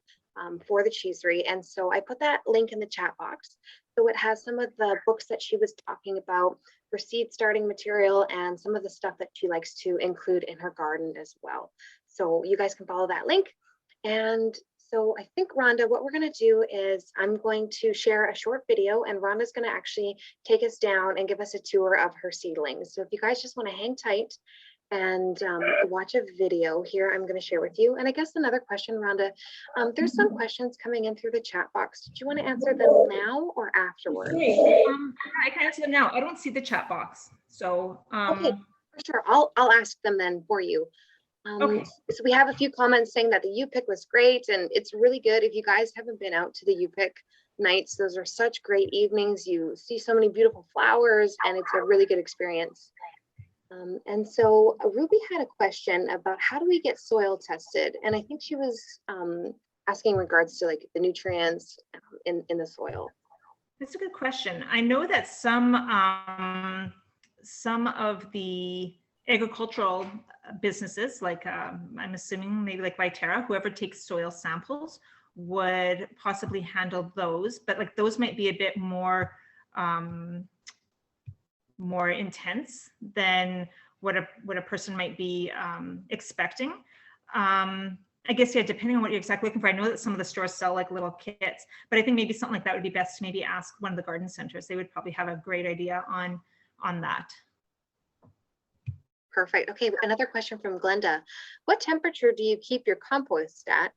for the Cheesiry. And so I put that link in the chat box. So it has some of the books that she was talking about for seed starting material and some of the stuff that she likes to include in her garden as well. So you guys can follow that link. And so I think, Rhonda, what we're going to do is I'm going to share a short video and Rhonda's going to actually take us down and give us a tour of her seedlings. So if you guys just want to hang tight and watch a video here, I'm going to share with you. And I guess another question, Rhonda, there's some questions coming in through the chat box. Did you want to answer them now or afterwards? I can answer them now. I don't see the chat box. So okay, for sure. I'll ask them then for you. Okay. So we have a few comments saying that the U-Pick was great and it's really good. If you guys haven't been out to the U-Pick nights, those are such great evenings. You see so many beautiful flowers and it's a really good experience. And so Ruby had a question about how do we get soil tested? And I think she was asking in regards to like the nutrients in the soil. That's a good question. I know that some of the agricultural businesses, like I'm assuming maybe like Viterra, whoever takes soil samples would possibly handle those, but like those might be a bit more intense than what a person might be expecting. I guess, yeah, depending on what you're exactly looking for. I know that some of the stores sell like little kits, but I think maybe something like that would be best to maybe ask one of the garden centers. They would probably have a great idea on that. Perfect. Okay, another question from Glenda. What temperature do you keep your compost at,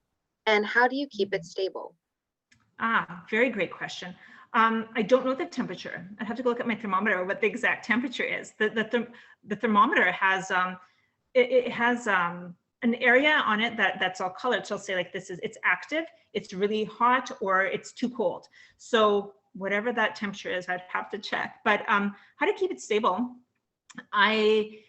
and how do you keep it stable? Very great question. I don't know the temperature. I'd have to go look at my thermometer what the exact temperature is. The thermometer has it has an area on it that's all colored. So I'll say like it's active, it's really hot, or it's too cold. So whatever that temperature is, I'd have to check. But how to keep it stable? I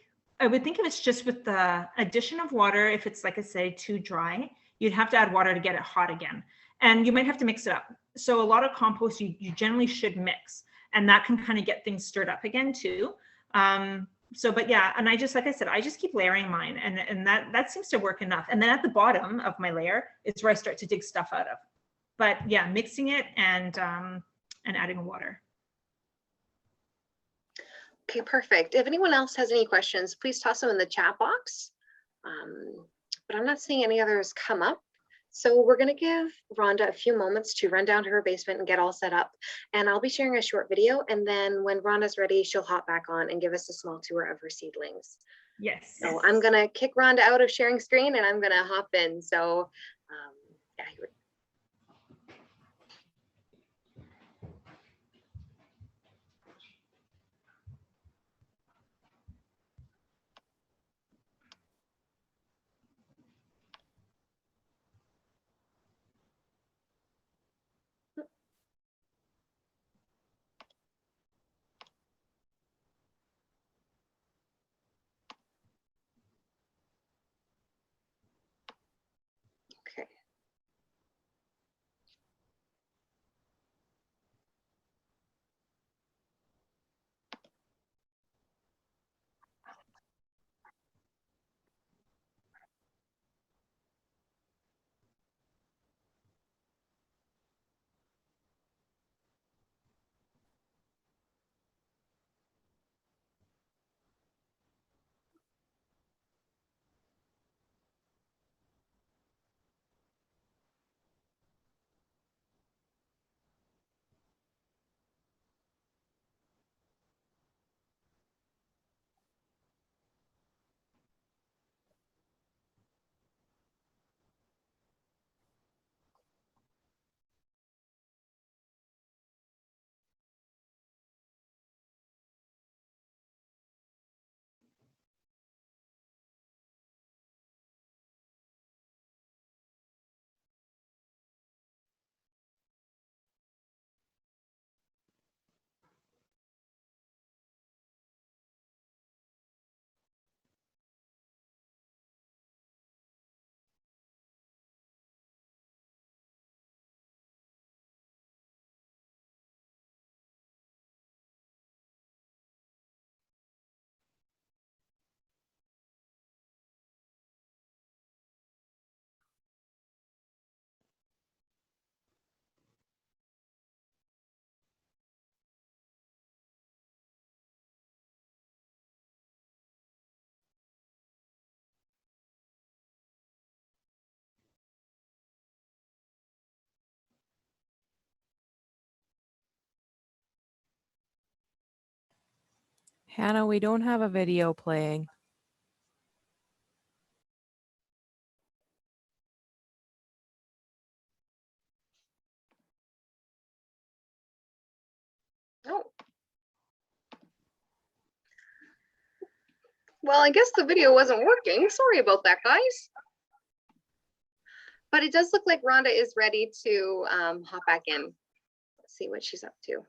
would think if it's just with the addition of water, if it's like I say, too dry, you'd have to add water to get it hot again. And you might have to mix it up. So a lot of compost you generally should mix, and that can kind of get things stirred up again too. But yeah, and I just, like I said, I just keep layering mine, and that seems to work enough. And then at the bottom of my layer is where I start to dig stuff out of. But yeah, mixing it and adding water. Okay, perfect. If anyone else has any questions, please toss them in the chat box. But I'm not seeing any others come up. So we're going to give Rhonda a few moments to run down to her basement and get all set up. And I'll be sharing a short video. And then when Rhonda's ready, she'll hop back on and give us a small tour of her seedlings. Yes. So I'm going to kick Rhonda out of sharing screen and I'm going to hop in. So yeah, here we go. Okay. Hannah, we don't have a video playing. Oh. Well, I guess the video wasn't working. Sorry about that, guys. But it does look like Rhonda is ready to hop back in. Let's see what she's up to.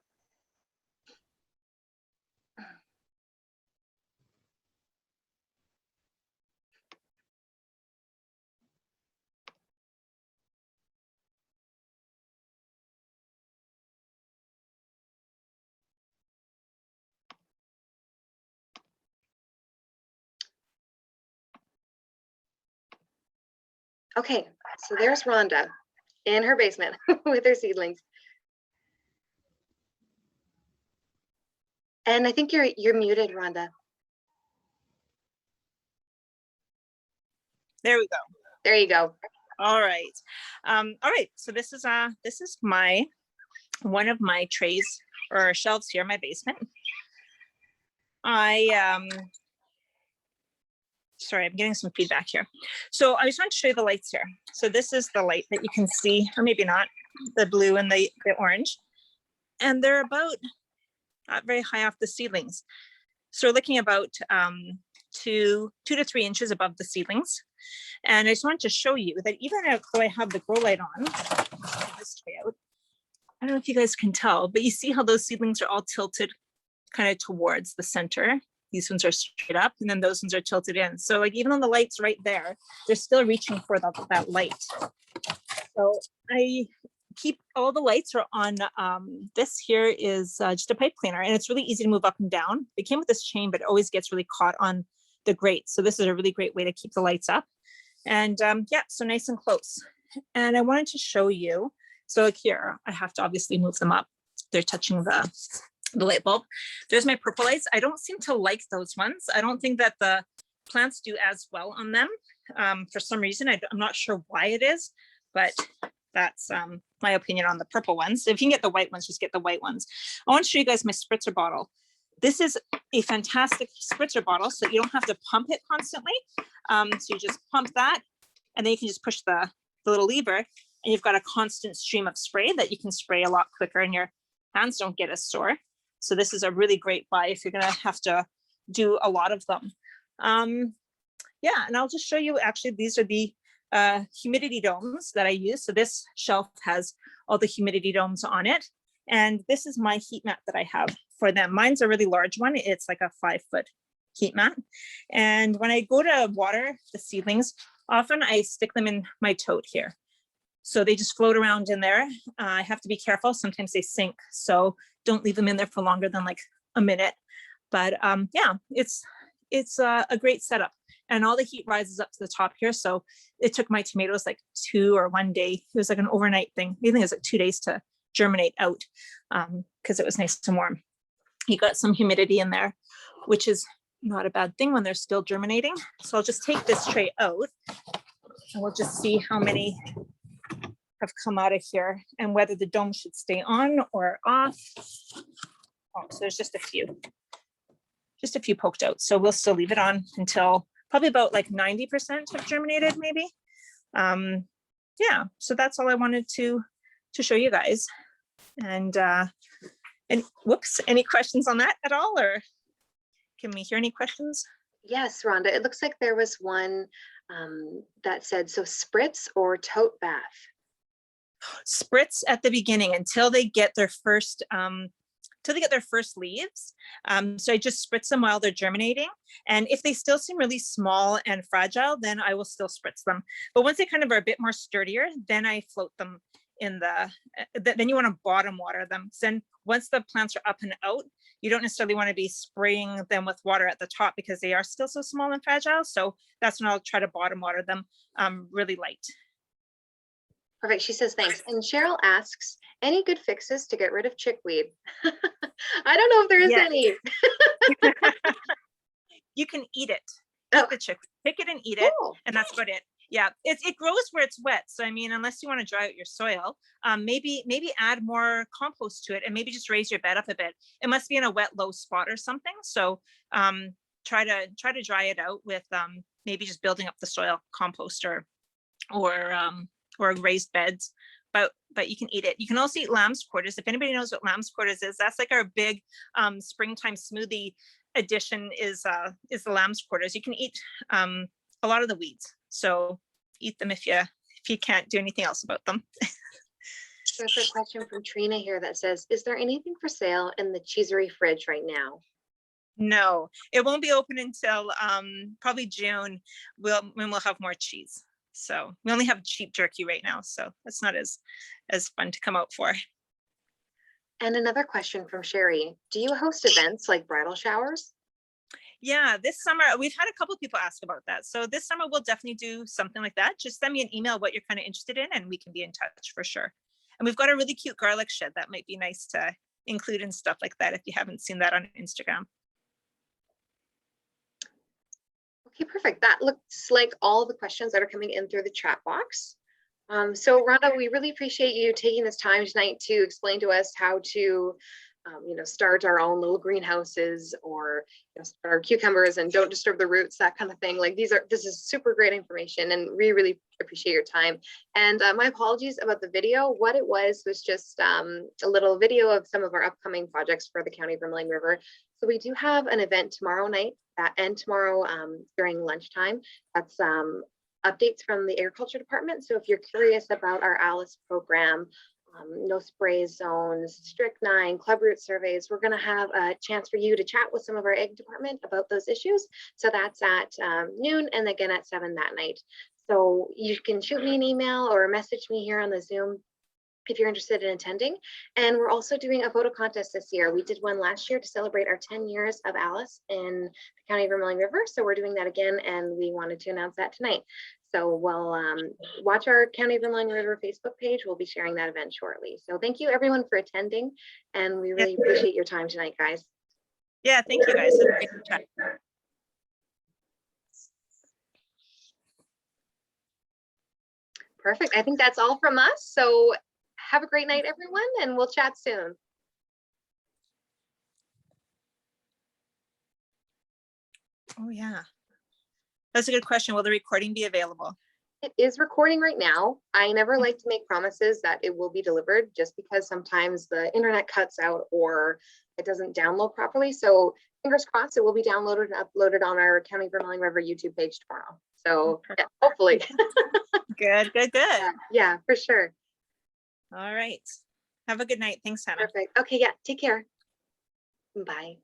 Okay, so there's Rhonda in her basement with her seedlings. And I think you're muted, Rhonda. There we go. There you go. All right. All right. So this is my one of my trays or shelves here in my basement. I Sorry, I'm getting some feedback here. So I just want to show you the lights here. So this is the light that you can see, or maybe not, the blue and the orange. And they're about not very high off the seedlings. So we're looking about 2 to 3 inches above the seedlings. And I just wanted to show you that even though I have the grow light on, this tray out, I don't know if you guys can tell, but you see how those seedlings are all tilted kind of towards the center. These ones are straight up, and then those ones are tilted in. So like even on the lights right there, they're still reaching for that light. So I keep all the lights are on. This here is just a pipe cleaner, and it's really easy to move up and down. It came with this chain, but it always gets really caught on the grate. So this is a really great way to keep the lights up. And yeah, so nice and close. And I wanted to show you. So like here, I have to obviously move them up. They're touching the light bulb. There's my purple lights. I don't seem to like those ones. I don't think that the plants do as well on them for some reason. I'm not sure why it is, but that's my opinion on the purple ones. If you can get the white ones, just get the white ones. I want to show you guys my spritzer bottle. This is a fantastic spritzer bottle, so you don't have to pump it constantly. So you just pump that, and then you can just push the little lever, and you've got a constant stream of spray that you can spray a lot quicker, and your hands don't get as sore. So this is a really great buy if you're going to have to do a lot of them. Yeah, and I'll just show you, actually, these are the humidity domes that I use. So this shelf has all the humidity domes on it. And this is my heat mat that I have for them. Mine's a really large one. It's like a 5-foot heat mat. And when I go to water the seedlings, often I stick them in my tote here. So they just float around in there. I have to be careful. Sometimes they sink. So don't leave them in there for longer than like a minute. But yeah, it's a great setup. And all the heat rises up to the top here. So it took my tomatoes like 2 or 1 day. It was like an overnight thing. I think it was like 2 days to germinate out because it was nice and warm. You got some humidity in there, which is not a bad thing when they're still germinating. So I'll just take this tray out and we'll just see how many have come out of here and whether the dome should stay on or off. Oh, so there's just a few poked out. So we'll still leave it on until probably about like 90% have germinated maybe. Yeah, so that's all I wanted to show you guys. And whoops, any questions on that at all, or can we hear any questions? Yes, Rhonda, it looks like there was one that said, so spritz or tote bath? Spritz at the beginning until they get their first leaves. So I just spritz them while they're germinating. And if they still seem really small and fragile, then I will still spritz them. But once they kind of are a bit more sturdier, then I float them in then you want to bottom water them. So then once the plants are up and out, you don't necessarily want to be spraying them with water at the top because they are still so small and fragile. So that's when I'll try to bottom water them really light. Perfect. She says thanks. And Cheryl asks, any good fixes to get rid of chickweed? I don't know if there is any. You can eat it. Oh. Eat the chickweed. Pick it and eat it, Cool. and that's about it. Yeah, it grows where it's wet. So I mean, unless you want to dry out your soil, maybe add more compost to it, and maybe just raise your bed up a bit. It must be in a wet, low spot or something. So try to dry it out with maybe just building up the soil, compost or raised beds. But you can eat it. You can also eat lamb's quarters. If anybody knows what lamb's quarters is, that's like our big springtime smoothie addition is the lamb's quarters. You can eat a lot of the weeds. So eat them if you can't do anything else about them. There's a question from Trina here that says, is there anything for sale in the Cheesiry fridge right now? No, it won't be open until probably June when we'll have more cheese. So we only have cheap jerky right now. So that's not as fun to come out for. And another question from Sherry. Do you host events like bridal showers? Yeah, this summer, we've had a couple of people ask about that. So this summer, we'll definitely do something like that. Just send me an email what you're kind of interested in, and we can be in touch for sure. And we've got a really cute garlic shed that might be nice to include in stuff like that if you haven't seen that on Instagram. Okay, perfect. That looks like all the questions that are coming in through the chat box. So Rhonda, we really appreciate you taking this time tonight to explain to us how to start our own little greenhouses, or start our cucumbers and don't disturb the roots, that kind of thing. Like this is super great information, and we really appreciate your time. And my apologies about the video. What it was just a little video of some of our upcoming projects for the County of Vermilion River. So we do have an event tomorrow night and tomorrow during lunchtime. That's updates from the agriculture department. So if you're curious about our ALICE program, no spray zones, strychnine, club root surveys, we're going to have a chance for you to chat with some of our ag department about those issues. So that's at noon and again at 7 that night. So you can shoot me an email or message me here on the Zoom if you're interested in attending. And we're also doing a photo contest this year. We did one last year to celebrate our 10 years of ALICE in the County of Vermilion River. So we're doing that again, and we wanted to announce that tonight. So we'll watch our County of Vermilion River Facebook page. We'll be sharing that event shortly. So thank you everyone for attending, and we really appreciate your time tonight, guys. Yeah, thank you guys. It's great to chat. Perfect. I think that's all from us. So have a great night, everyone, and we'll chat soon. Oh yeah, that's a good question. Will the recording be available? It is recording right now. I never like to make promises that it will be delivered, just because sometimes the internet cuts out or it doesn't download properly. So fingers crossed, it will be downloaded and uploaded on our County of Vermilion River YouTube page tomorrow. So yeah, hopefully. Good. Yeah, for sure. All right. Have a good night. Thanks, Hannah. Perfect. Okay, yeah, take care. Bye.